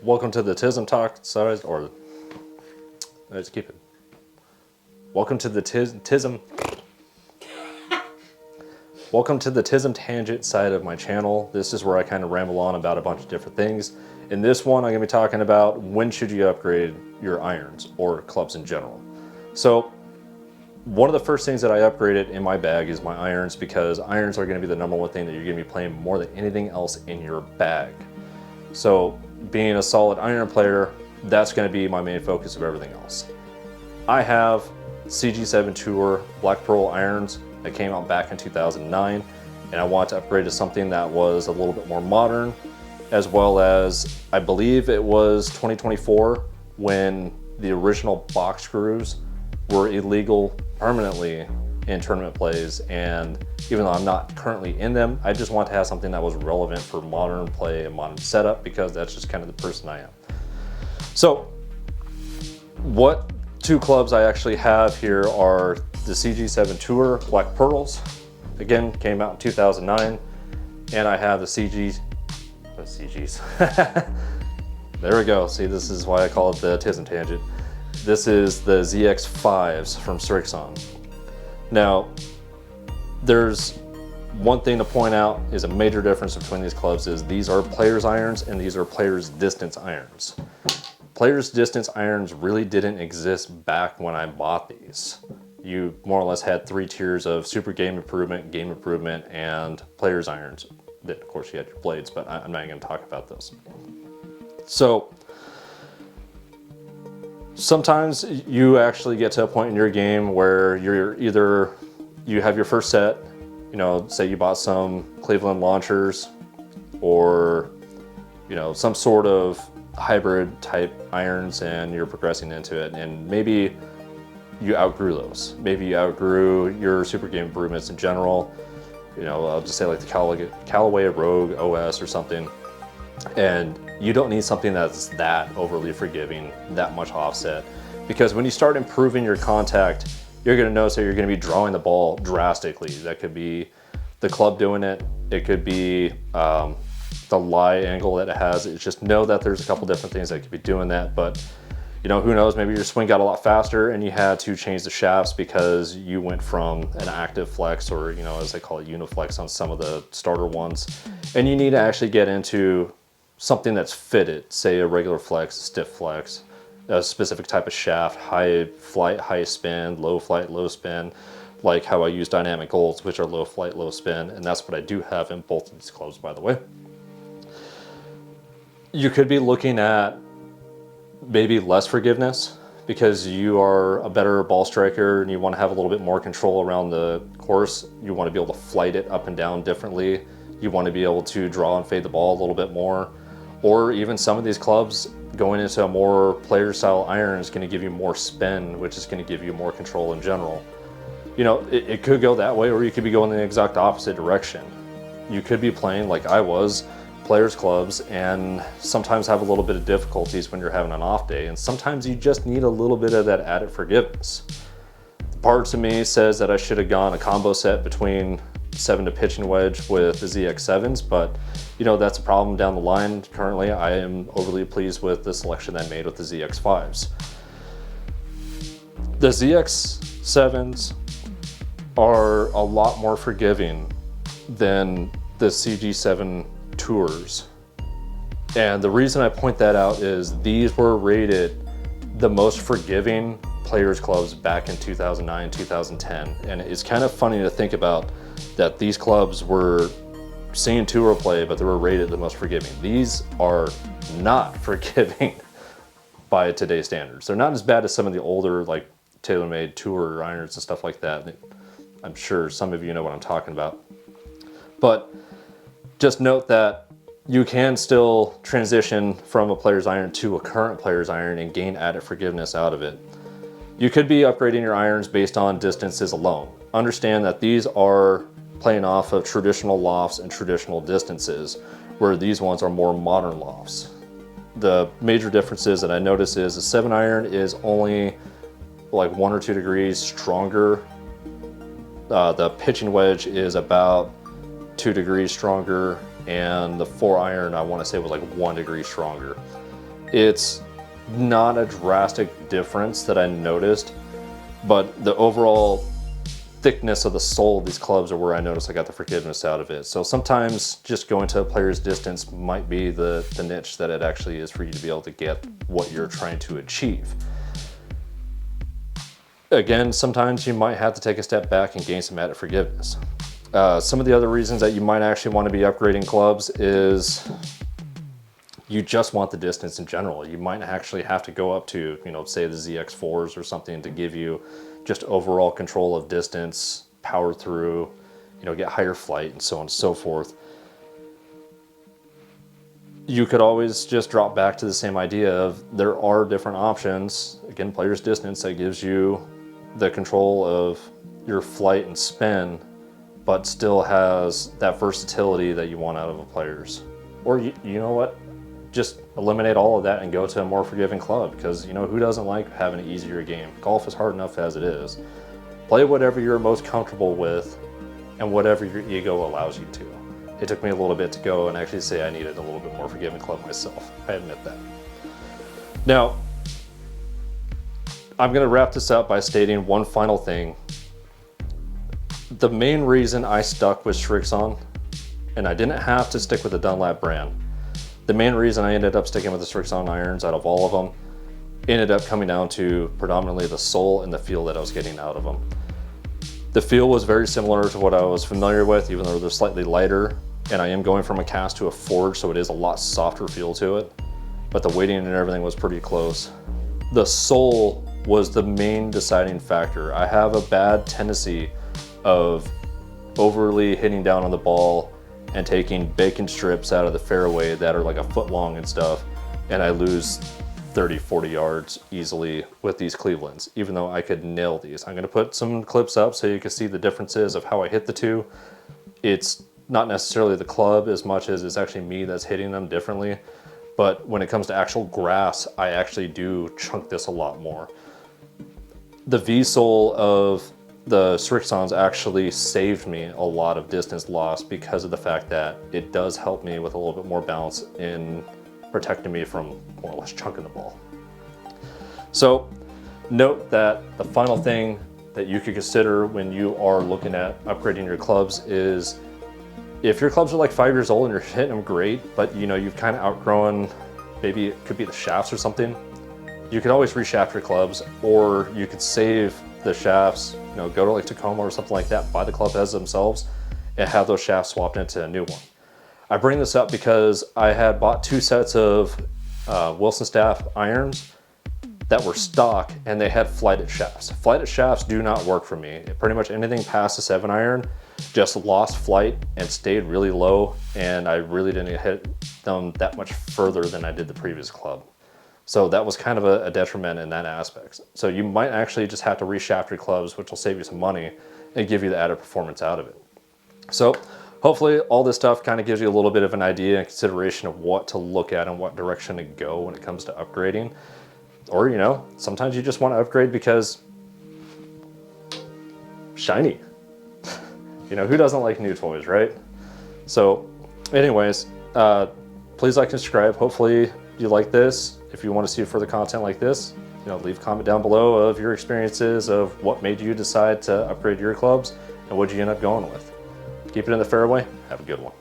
Welcome to the Tism Talk, sorry, or let's keep it. Welcome to the Tism. Welcome to the Tism Tangent side of my channel. This is where I kind of ramble on about a bunch of different things. In this one, I'm going to be talking about when should you upgrade your irons or clubs in general. So, one of the first things that I upgraded in my bag is my irons, because irons are going to be the number one thing that you're going to be playing more than anything else in your bag. So, being a solid iron player, that's going to be my main focus of everything else. I have CG7 Tour Black Pearl irons that came out back in 2009, and I want to upgrade to something that was a little bit more modern, as well as I believe it was 2024 when the original box screws were illegal permanently in tournament plays, and even though I'm not currently in them, I just want to have something that was relevant for modern play and modern setup, because that's just kind of the person I am. So what two clubs I actually have here are the CG7 Tour Black Pearls, again came out in 2009, and I have the CGs. There we go. See, this is why I call it the Tism Tangent. This is the ZX5s from Strixon. Now, there's one thing to point out is a major difference between these clubs is these are players irons and these are players distance irons. Players distance irons really didn't exist back when I bought these. You more or less had three tiers of super game improvement, and players irons. Then of course you had your blades, but I'm not going to talk about those. So sometimes you actually get to a point in your game where you have your first set, say you bought some Cleveland launchers or, some sort of hybrid type irons, and you're progressing into it, and maybe you outgrew those. Maybe you outgrew your super game improvements in general. I'll just say like the Callaway Rogue OS or something. And you don't need something that's that overly forgiving, that much offset, because when you start improving your contact, you're going to notice that you're going to be drawing the ball drastically. That could be the club doing it. It could be the lie angle that it has. It's just know that there's a couple different things that could be doing that. But who knows, maybe your swing got a lot faster and you had to change the shafts because you went from an active flex, or as they call it, uniflex on some of the starter ones, and you need to actually get into something that's fitted, say a regular flex, stiff flex, a specific type of shaft, high flight, high spin, low flight, low spin, like how I use dynamic golds, which are low flight, low spin, and that's what I do have in both of these clubs, by the way. You could be looking at maybe less forgiveness because you are a better ball striker and you want to have a little bit more control around the course. You want to be able to flight it up and down differently. You want to be able to draw and fade the ball a little bit more. Or even some of these clubs going into a more player style iron is going to give you more spin, which is going to give you more control in general. It could go that way, or you could be going in the exact opposite direction. You could be playing like I was, players clubs, and sometimes have a little bit of difficulties when you're having an off day, and sometimes you just need a little bit of that added forgiveness. The part of me says that I should have gone a combo set between 7 to pitching wedge with the ZX7s, but that's a problem down the line. Currently, I am overly pleased with the selection I made with the ZX5s. The ZX7s are a lot more forgiving than the CG7 Tours. And the reason I point that out is these were rated the most forgiving players clubs back in 2009, 2010. And it's kind of funny to think about that these clubs were seeing tour play, but they were rated the most forgiving. These are not forgiving by today's standards. They're not as bad as some of the older, like TaylorMade tour irons and stuff like that. I'm sure some of you know what I'm talking about. But just note that you can still transition from a player's iron to a current player's iron and gain added forgiveness out of it. You could be upgrading your irons based on distances alone. Understand that these are playing off of traditional lofts and traditional distances, where these ones are more modern lofts. The major differences that I notice is a 7 iron is only like 1 or 2 degrees stronger. The pitching wedge is about 2 degrees stronger, and the 4 iron I want to say was like 1 degree stronger. It's not a drastic difference that I noticed, but the overall thickness of the sole of these clubs are where I noticed I got the forgiveness out of it. So sometimes just going to a player's distance might be the niche that it actually is for you to be able to get what you're trying to achieve. Again, sometimes you might have to take a step back and gain some added forgiveness. Some of the other reasons that you might actually want to be upgrading clubs is you just want the distance in general. You might actually have to go up to, say the ZX4s or something to give you just overall control of distance, power through, get higher flight and so on and so forth. You could always just drop back to the same idea of there are different options. Again, player's distance that gives you the control of your flight and spin, but still has that versatility that you want out of a player's. Or you know what? Just eliminate all of that and go to a more forgiving club, because who doesn't like having an easier game? Golf is hard enough as it is. Play whatever you're most comfortable with and whatever your ego allows you to. It took me a little bit to go and actually say I needed a little bit more forgiving club myself. I admit that. Now, I'm going to wrap this up by stating one final thing. The main reason I stuck with Srixon, and I didn't have to stick with the Dunlap brand, the main reason I ended up sticking with the Srixon irons out of all of them ended up coming down to predominantly the sole and the feel that I was getting out of them. The feel was very similar to what I was familiar with, even though they're slightly lighter, and I am going from a cast to a forge, so it is a lot softer feel to it, but the weighting and everything was pretty close. The sole was the main deciding factor. I have a bad tendency of overly hitting down on the ball and taking bacon strips out of the fairway that are like a foot long and stuff, and I lose 30-40 yards easily with these Clevelands, even though I could nail these. I'm going to put some clips up so you can see the differences of how I hit the two. It's not necessarily the club as much as it's actually me that's hitting them differently, but when it comes to actual grass, I actually do chunk this a lot more. The V-sole of the Srixons actually saved me a lot of distance loss because of the fact that it does help me with a little bit more balance in protecting me from more or less chunking the ball. So note that the final thing that you could consider when you are looking at upgrading your clubs is if your clubs are like 5 years old and you're hitting them great, but you've kind of outgrown, maybe it could be the shafts or something, you could always reshaft your clubs, or you could save the shafts, go to like Tacoma or something like that, buy the club heads themselves and have those shafts swapped into a new one. I bring this up because I had bought 2 sets of Wilson Staff irons that were stock and they had flighted shafts. Flighted shafts do not work for me. Pretty much anything past the 7 iron just lost flight and stayed really low, and I really didn't hit them that much further than I did the previous club. So that was kind of a detriment in that aspect. So you might actually just have to reshaft your clubs, which will save you some money and give you the added performance out of it. So hopefully all this stuff kind of gives you a little bit of an idea and consideration of what to look at and what direction to go when it comes to upgrading. Or, sometimes you just want to upgrade because shiny. Who doesn't like new toys, right? So anyways, please like and subscribe. Hopefully you like this. If you want to see further content like this, leave a comment down below of your experiences of what made you decide to upgrade your clubs and what you end up going with. Keep it in the fairway. Have a good one.